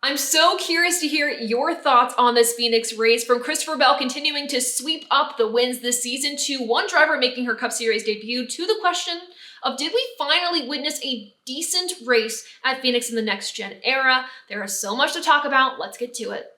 I'm so curious to hear your thoughts on this Phoenix race, from Christopher Bell continuing to sweep up the wins this season, to one driver making her Cup Series debut, to the question of, did we finally witness a decent race at Phoenix in the next gen era? There is so much to talk about. Let's get to it.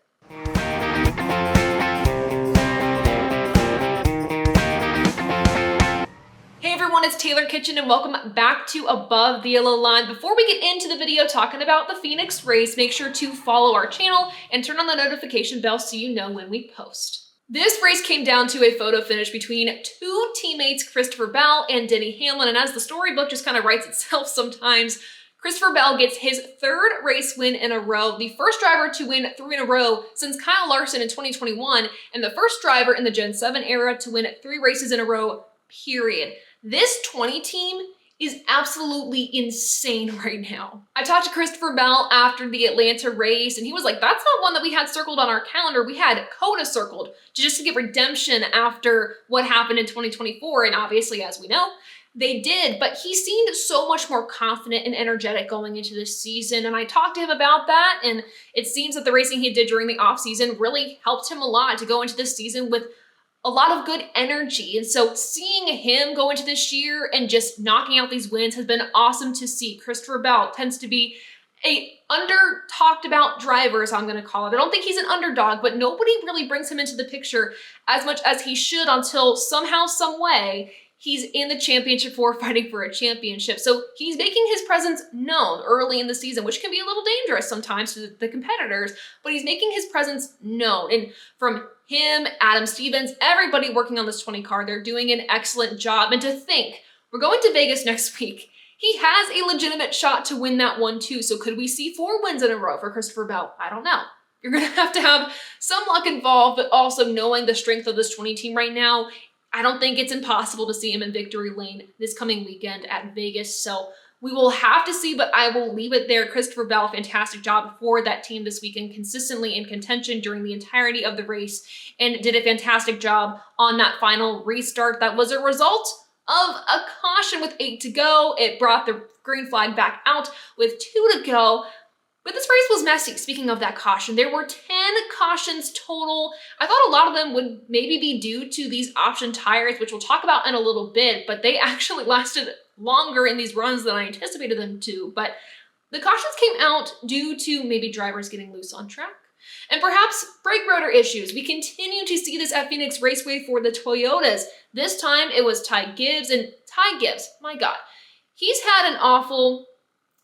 Hey everyone, it's Taylor Kitchen and welcome back to Above the Yellow Line. Before we get into the video talking about the Phoenix race, make sure to follow our channel and turn on the notification bell so you know when we post. This race came down to a photo finish between two teammates, Christopher Bell and Denny Hamlin, and as the storybook just kind of writes itself sometimes, Christopher Bell gets his third race win in a row, the first driver to win 3 in a row since Kyle Larson in 2021, and the first driver in the Gen 7 era to win 3 races in a row, period. This 20 team is absolutely insane right now. I talked to Christopher Bell after the Atlanta race, and he was like, that's not one that we had circled on our calendar. We had CODA circled just to get redemption after what happened in 2024, and obviously, as we know, they did, but he seemed so much more confident and energetic going into this season, and I talked to him about that, and it seems that the racing he did during the offseason really helped him a lot to go into this season with a lot of good energy. And so seeing him go into this year and just knocking out these wins has been awesome to see. Christopher Bell tends to be a under talked about driver, as I'm going to call it. I don't think he's an underdog, but nobody really brings him into the picture as much as he should until somehow, some way, he's in the championship four fighting for a championship. So he's making his presence known early in the season, which can be a little dangerous sometimes to the competitors, but he's making his presence known. And from him, Adam Stevens, everybody working on this 20 car, they're doing an excellent job. And to think, we're going to Vegas next week. He has a legitimate shot to win that one too. So could we see 4 wins in a row for Christopher Bell? I don't know. You're going to have some luck involved, but also knowing the strength of this 20 team right now, I don't think it's impossible to see him in victory lane this coming weekend at Vegas. So we will have to see, but I will leave it there. Christopher Bell, fantastic job for that team this weekend, consistently in contention during the entirety of the race, and did a fantastic job on that final restart. That was a result of a caution with 8 to go. It brought the green flag back out with 2 to go. But this race was messy. Speaking of that caution, there were 10 cautions total. I thought a lot of them would maybe be due to these option tires, which we'll talk about in a little bit, but they actually lasted longer in these runs than I anticipated them to. But the cautions came out due to maybe drivers getting loose on track and perhaps brake rotor issues. We continue to see this at Phoenix Raceway for the Toyotas. This time it was Ty Gibbs, and Ty Gibbs, my God, he's had an awful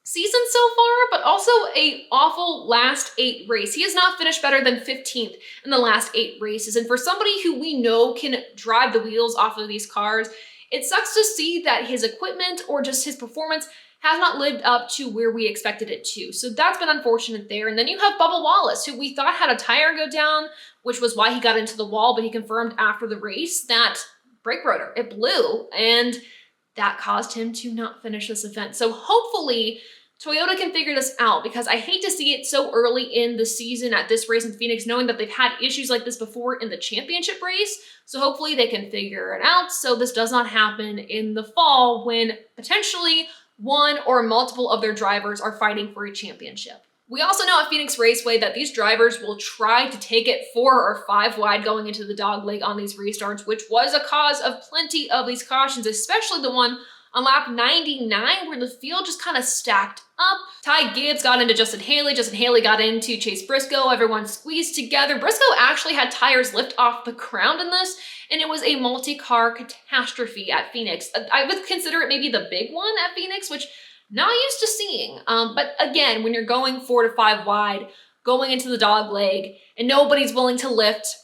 season so far, but also a awful last 8 race. He has not finished better than 15th in the last 8 races. And for somebody who we know can drive the wheels off of these cars, it sucks to see that his equipment or just his performance has not lived up to where we expected it to. So that's been unfortunate there. And then you have Bubba Wallace, who we thought had a tire go down, which was why he got into the wall, but he confirmed after the race that brake rotor, it blew, and that caused him to not finish this event. So hopefully Toyota can figure this out, because I hate to see it so early in the season at this race in Phoenix, knowing that they've had issues like this before in the championship race. So hopefully they can figure it out so this does not happen in the fall when potentially one or multiple of their drivers are fighting for a championship. We also know at Phoenix Raceway that these drivers will try to take it 4 or 5 wide going into the dogleg on these restarts, which was a cause of plenty of these cautions, especially the one on lap 99, where the field just kind of stacked up. Ty Gibbs got into Justin Haley. Justin Haley got into Chase Briscoe. Everyone squeezed together. Briscoe actually had tires lift off the ground in this, and it was a multi-car catastrophe at Phoenix. I would consider it maybe the big one at Phoenix, which not used to seeing. But again, when you're going 4 to 5 wide, going into the dog leg, and nobody's willing to lift,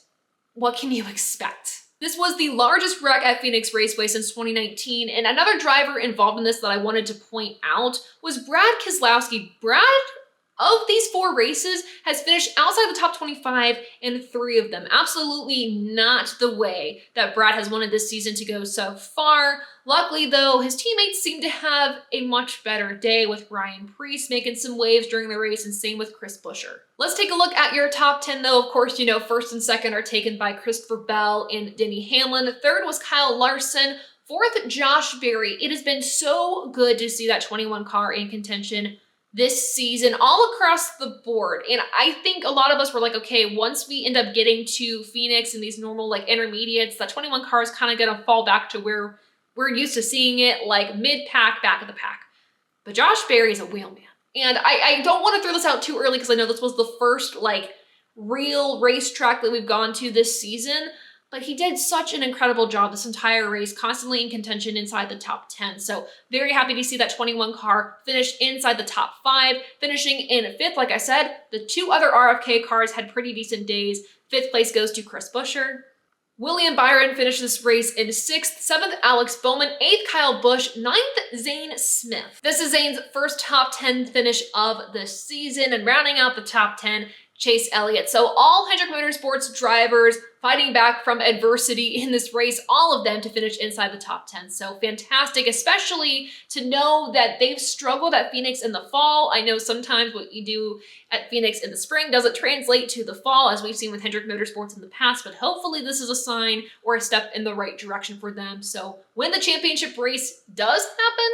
what can you expect? This was the largest wreck at Phoenix Raceway since 2019, and another driver involved in this that I wanted to point out was Brad Keselowski. Brad, of these 4 races, has finished outside the top 25 in 3 of them. Absolutely not the way that Brad has wanted this season to go so far. Luckily, though, his teammates seem to have a much better day, with Ryan Preece making some waves during the race, and same with Chris Buescher. Let's take a look at your top 10, though. Of course, you know, first and second are taken by Christopher Bell and Denny Hamlin. Third was Kyle Larson. Fourth, Josh Berry. It has been so good to see that 21 car in contention this season all across the board. And I think a lot of us were like, okay, once we end up getting to Phoenix and these normal like intermediates, that 21 car is kind of going to fall back to where we're used to seeing it, like mid-pack, back of the pack. But Josh Berry's a wheelman. And I don't want to throw this out too early because I know this was the first like real racetrack that we've gone to this season, but he did such an incredible job this entire race, constantly in contention inside the top 10. So very happy to see that 21 car finish inside the top 5, finishing in 5th. Like I said, the 2 other RFK cars had pretty decent days. 5th place goes to Chris Buescher. William Byron finished this race in 6th, 7th Alex Bowman, 8th Kyle Busch, 9th Zane Smith. This is Zane's first top 10 finish of the season, and rounding out the top 10, Chase Elliott. So all Hendrick Motorsports drivers fighting back from adversity in this race, all of them to finish inside the top 10. So fantastic, especially to know that they've struggled at Phoenix in the fall. I know sometimes what you do at Phoenix in the spring doesn't translate to the fall, as we've seen with Hendrick Motorsports in the past, but hopefully this is a sign or a step in the right direction for them. So when the championship race does happen,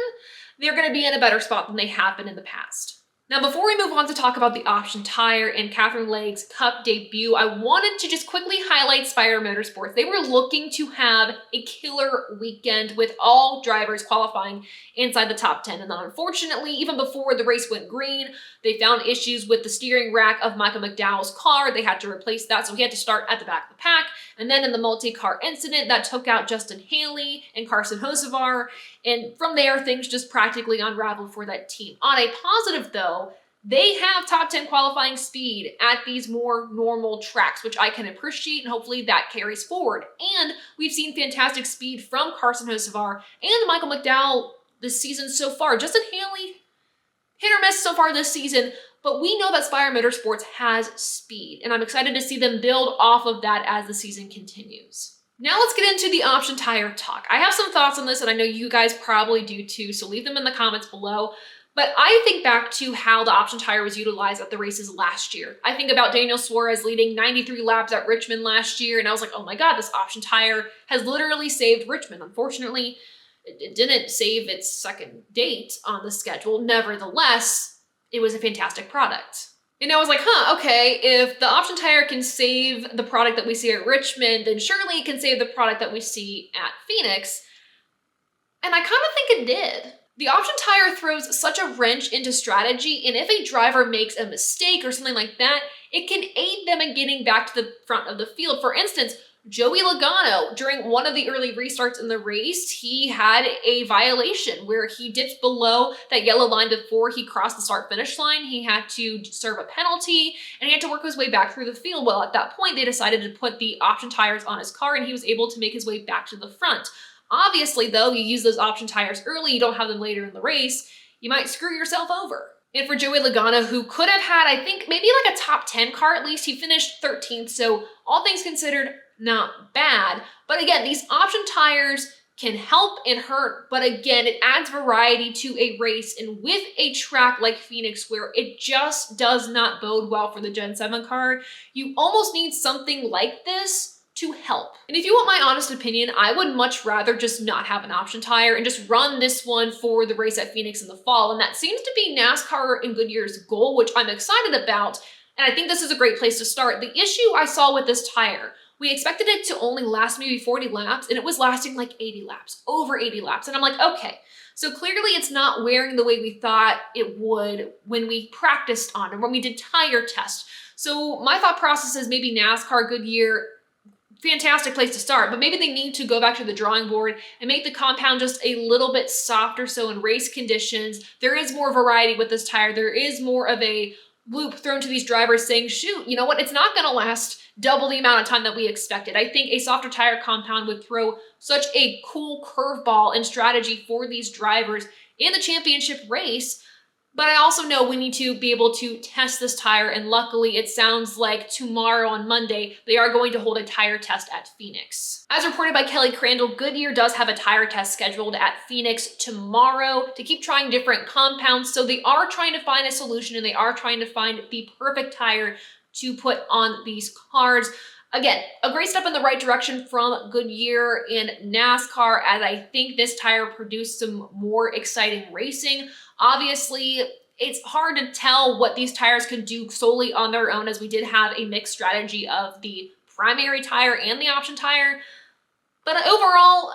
they're going to be in a better spot than they have been in the past. Now, before we move on to talk about the option tire and Katherine Legge's Cup debut, I wanted to just quickly highlight Spire Motorsports. They were looking to have a killer weekend with all drivers qualifying inside the top 10. And then unfortunately, even before the race went green, they found issues with the steering rack of Michael McDowell's car. They had to replace that, so he had to start at the back of the pack. And then in the multi-car incident, that took out Justin Haley and Carson Hocevar. And from there, things just practically unraveled for that team. On a positive, though, they have top 10 qualifying speed at these more normal tracks, which I can appreciate, and hopefully that carries forward. And we've seen fantastic speed from Carson Hocevar and Michael McDowell this season so far. Justin Haley, hit or miss so far this season, but we know that Spire Motorsports has speed, and I'm excited to see them build off of that as the season continues. Now let's get into the option tire talk. I have some thoughts on this, and I know you guys probably do too, so leave them in the comments below. But I think back to how the option tire was utilized at the races last year. I think about Daniel Suarez leading 93 laps at Richmond last year, and I was like, oh my God, this option tire has literally saved Richmond. Unfortunately, it didn't save its second date on the schedule. Nevertheless, it was a fantastic product. And I was like, okay, if the option tire can save the product that we see at Richmond, then surely it can save the product that we see at Phoenix. And I kind of think it did. The option tire throws such a wrench into strategy, and if a driver makes a mistake or something like that, it can aid them in getting back to the front of the field. For instance, Joey Logano, during one of the early restarts in the race, he had a violation where he dipped below that yellow line before he crossed the start-finish line. He had to serve a penalty, and he had to work his way back through the field. Well, at that point, they decided to put the option tires on his car, and he was able to make his way back to the front. Obviously, though, you use those option tires early, you don't have them later in the race, you might screw yourself over. And for Joey Logano, who could have had, I think, maybe like a top 10 car at least, he finished 13th, so all things considered, not bad. But again, these option tires can help and hurt, but again, it adds variety to a race. And with a track like Phoenix, where it just does not bode well for the Gen 7 car, you almost need something like this to help. And if you want my honest opinion, I would much rather just not have an option tire and just run this one for the race at Phoenix in the fall. And that seems to be NASCAR and Goodyear's goal, which I'm excited about. And I think this is a great place to start. The issue I saw with this tire, we expected it to only last maybe 40 laps, and it was lasting like 80 laps, over 80 laps. And I'm like, okay, so clearly it's not wearing the way we thought it would when we practiced on it, when we did tire tests. So my thought process is maybe NASCAR, Goodyear, fantastic place to start, but maybe they need to go back to the drawing board and make the compound just a little bit softer, so in race conditions, there is more variety with this tire. There is more of a loop thrown to these drivers saying, shoot, you know what, it's not going to last double the amount of time that we expected. I think a softer tire compound would throw such a cool curveball and strategy for these drivers in the championship race. But I also know we need to be able to test this tire, and luckily it sounds like tomorrow on Monday, they are going to hold a tire test at Phoenix. As reported by Kelly Crandall, Goodyear does have a tire test scheduled at Phoenix tomorrow to keep trying different compounds, so they are trying to find a solution, and they are trying to find the perfect tire to put on these cars. Again, a great step in the right direction from Goodyear and NASCAR, as I think this tire produced some more exciting racing. Obviously, it's hard to tell what these tires can do solely on their own, as we did have a mixed strategy of the primary tire and the option tire. But overall,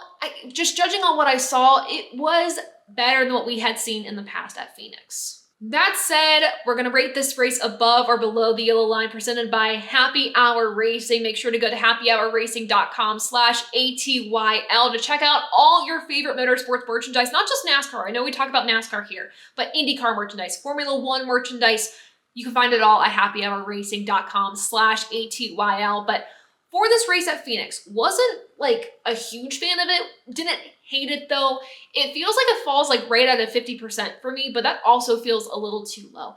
just judging on what I saw, it was better than what we had seen in the past at Phoenix. That said, we're going to rate this race above or below the yellow line, presented by Happy Hour Racing. Make sure to go to happyhourracing.com/ATYL to check out all your favorite motorsports merchandise, not just NASCAR. I know we talk about NASCAR here, but IndyCar merchandise, Formula One merchandise. You can find it all at happyhourracing.com/ATYL. But for this race at Phoenix, wasn't like a huge fan of it. Didn't hate it though. It feels like it falls like right at a 50% for me, but that also feels a little too low.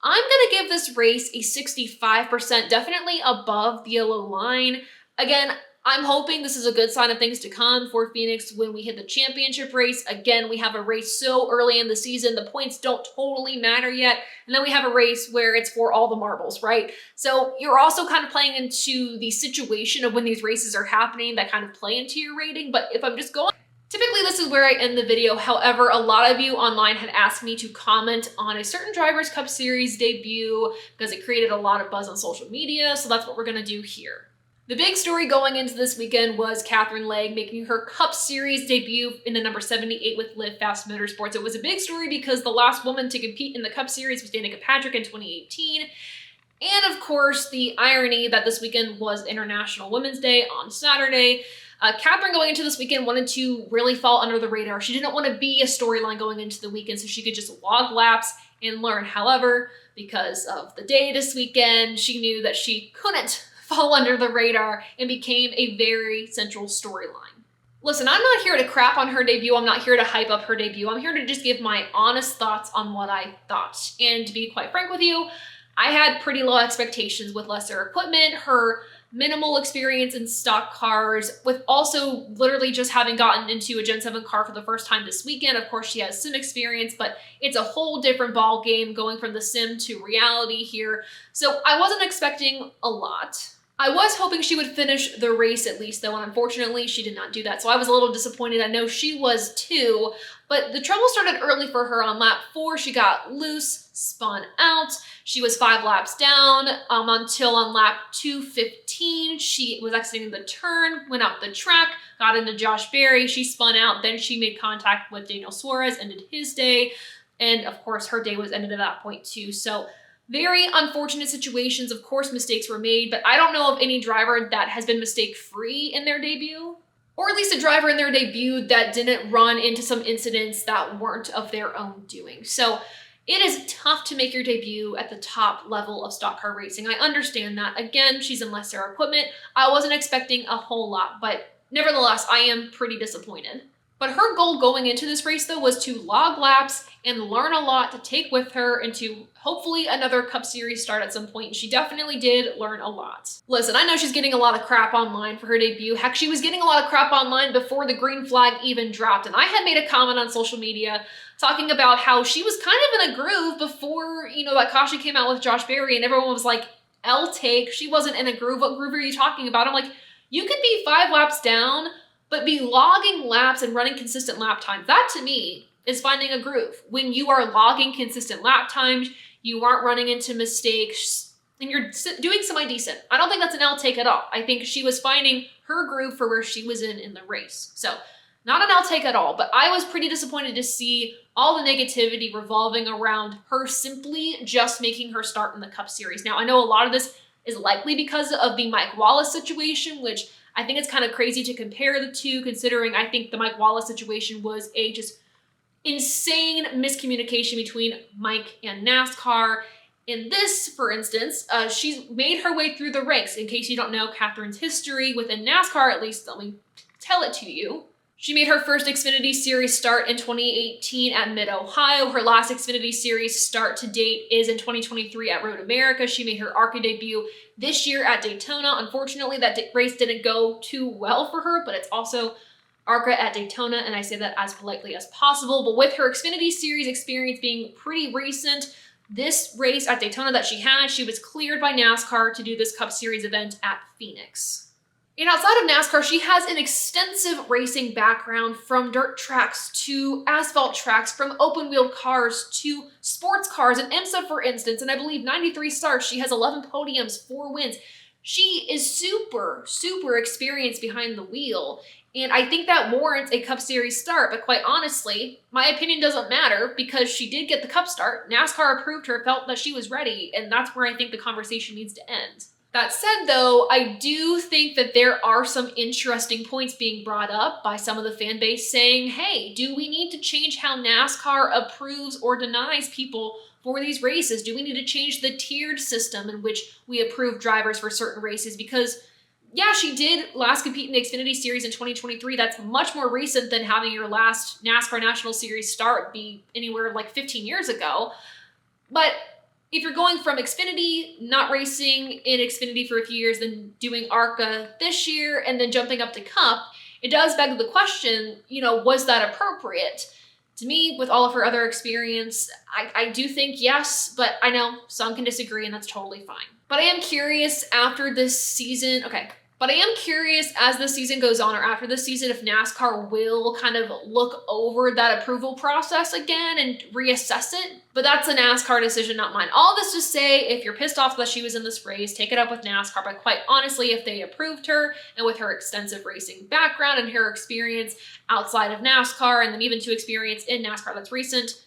I'm gonna give this race a 65%, definitely above the yellow line. Again, I'm hoping this is a good sign of things to come for Phoenix when we hit the championship race. Again, we have a race so early in the season, the points don't totally matter yet. And then we have a race where it's for all the marbles, right? So you're also kind of playing into the situation of when these races are happening that kind of play into your rating. But if I'm just going, typically this is where I end the video. However, a lot of you online had asked me to comment on a certain Drivers' Cup Series debut because it created a lot of buzz on social media. So that's what we're gonna do here. The big story going into this weekend was Katherine Legge making her Cup Series debut in the number 78 with Live Fast Motorsports. It was a big story because the last woman to compete in the Cup Series was Danica Patrick in 2018. And of course, the irony that this weekend was International Women's Day on Saturday. Katherine going into this weekend wanted to really fall under the radar. She didn't want to be a storyline going into the weekend so she could just log laps and learn. However, because of the day this weekend, she knew that she couldn't fall under the radar and became a very central storyline. Listen, I'm not here to crap on her debut. I'm not here to hype up her debut. I'm here to just give my honest thoughts on what I thought. And to be quite frank with you, I had pretty low expectations with lesser equipment, her minimal experience in stock cars, with also literally just having gotten into a Gen 7 car for the first time this weekend. Of course, she has sim experience, but it's a whole different ball game going from the sim to reality here. So I wasn't expecting a lot. I was hoping she would finish the race at least though, and unfortunately she did not do that. So I was a little disappointed. I know she was too, but the trouble started early for her on lap 4. She got loose, spun out. She was 5 laps down until on lap 2:15. She was exiting the turn, went up the track, got into Josh Berry. She spun out. Then she made contact with Daniel Suarez, ended his day. And of course her day was ended at that point too. So very unfortunate situations. Of course, mistakes were made, but I don't know of any driver that has been mistake-free in their debut, or at least a driver in their debut that didn't run into some incidents that weren't of their own doing. So it is tough to make your debut at the top level of stock car racing. I understand that. Again, she's in lesser equipment. I wasn't expecting a whole lot, but nevertheless, I am pretty disappointed. But her goal going into this race, though, was to log laps and learn a lot to take with her into hopefully another Cup Series start at some point. And she definitely did learn a lot. Listen, I know she's getting a lot of crap online for her debut. Heck, she was getting a lot of crap online before the green flag even dropped. And I had made a comment on social media talking about how she was kind of in a groove before, that caution came out with Josh Berry, and everyone was like, L-take, she wasn't in a groove. What groove are you talking about? I'm like, you could be 5 laps down, but be logging laps and running consistent lap times. That to me is finding a groove. When you are logging consistent lap times, you aren't running into mistakes, and you're doing semi-decent. I don't think that's an L-take at all. I think she was finding her groove for where she was in the race. So not an L-take at all, but I was pretty disappointed to see all the negativity revolving around her simply just making her start in the Cup Series. Now, I know a lot of this is likely because of the Mike Wallace situation, which I think it's kind of crazy to compare the two, considering I think the Mike Wallace situation was a just insane miscommunication between Mike and NASCAR. In this, for instance, she's made her way through the ranks. In case you don't know Katherine's history within NASCAR, at least let me tell it to you. She made her first Xfinity Series start in 2018 at Mid-Ohio. Her last Xfinity Series start to date is in 2023 at Road America. She made her ARCA debut this year at Daytona. Unfortunately, that race didn't go too well for her, but it's also ARCA at Daytona, and I say that as politely as possible. But with her Xfinity Series experience being pretty recent, this race at Daytona that she had, she was cleared by NASCAR to do this Cup Series event at Phoenix. And outside of NASCAR, she has an extensive racing background, from dirt tracks to asphalt tracks, from open wheel cars to sports cars and IMSA, for instance. And I believe 93 starts, she has 11 podiums, 4 wins. She is super, super experienced behind the wheel. And I think that warrants a Cup Series start. But quite honestly, my opinion doesn't matter, because she did get the Cup start. NASCAR approved her, felt that she was ready. And that's where I think the conversation needs to end. That said, though, I do think that there are some interesting points being brought up by some of the fan base saying, hey, do we need to change how NASCAR approves or denies people for these races? Do we need to change the tiered system in which we approve drivers for certain races? Because, yeah, she did last compete in the Xfinity Series in 2023. That's much more recent than having your last NASCAR National Series start be anywhere like 15 years ago. But if you're going from Xfinity, not racing in Xfinity for a few years, then doing ARCA this year, and then jumping up to Cup, it does beg the question, was that appropriate? To me, with all of her other experience, I do think yes, but I know some can disagree, and that's totally fine. But I am curious after this season, But I am curious as the season goes on, or after the season, if NASCAR will kind of look over that approval process again and reassess it. But that's a NASCAR decision, not mine. All this to say, if you're pissed off that she was in this race, take it up with NASCAR. But quite honestly, if they approved her, and with her extensive racing background and her experience outside of NASCAR, and then even to experience in NASCAR that's recent,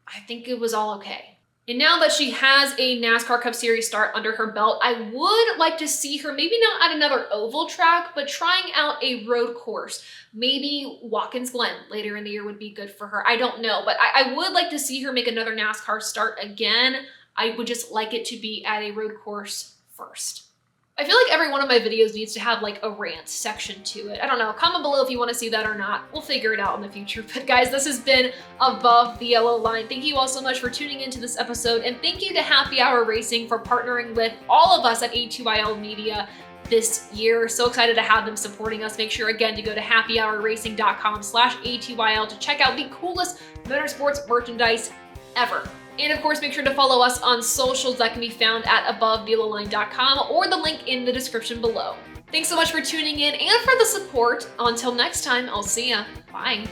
I think it was all okay. And now that she has a NASCAR Cup Series start under her belt, I would like to see her maybe not at another oval track, but trying out a road course. Maybe Watkins Glen later in the year would be good for her. I don't know, but I would like to see her make another NASCAR start again. I would just like it to be at a road course first. I feel like every one of my videos needs to have like a rant section to it. I don't know, comment below if you want to see that or not. We'll figure it out in the future. But guys, this has been Above the Yellow Line. Thank you all so much for tuning into this episode, and thank you to Happy Hour Racing for partnering with all of us at ATYL Media this year. So excited to have them supporting us. Make sure again to go to happyhourracing.com/ATYL to check out the coolest motorsports merchandise ever. And of course, make sure to follow us on socials that can be found at abovetheyellowline.com or the link in the description below. Thanks so much for tuning in and for the support. Until next time, I'll see ya. Bye.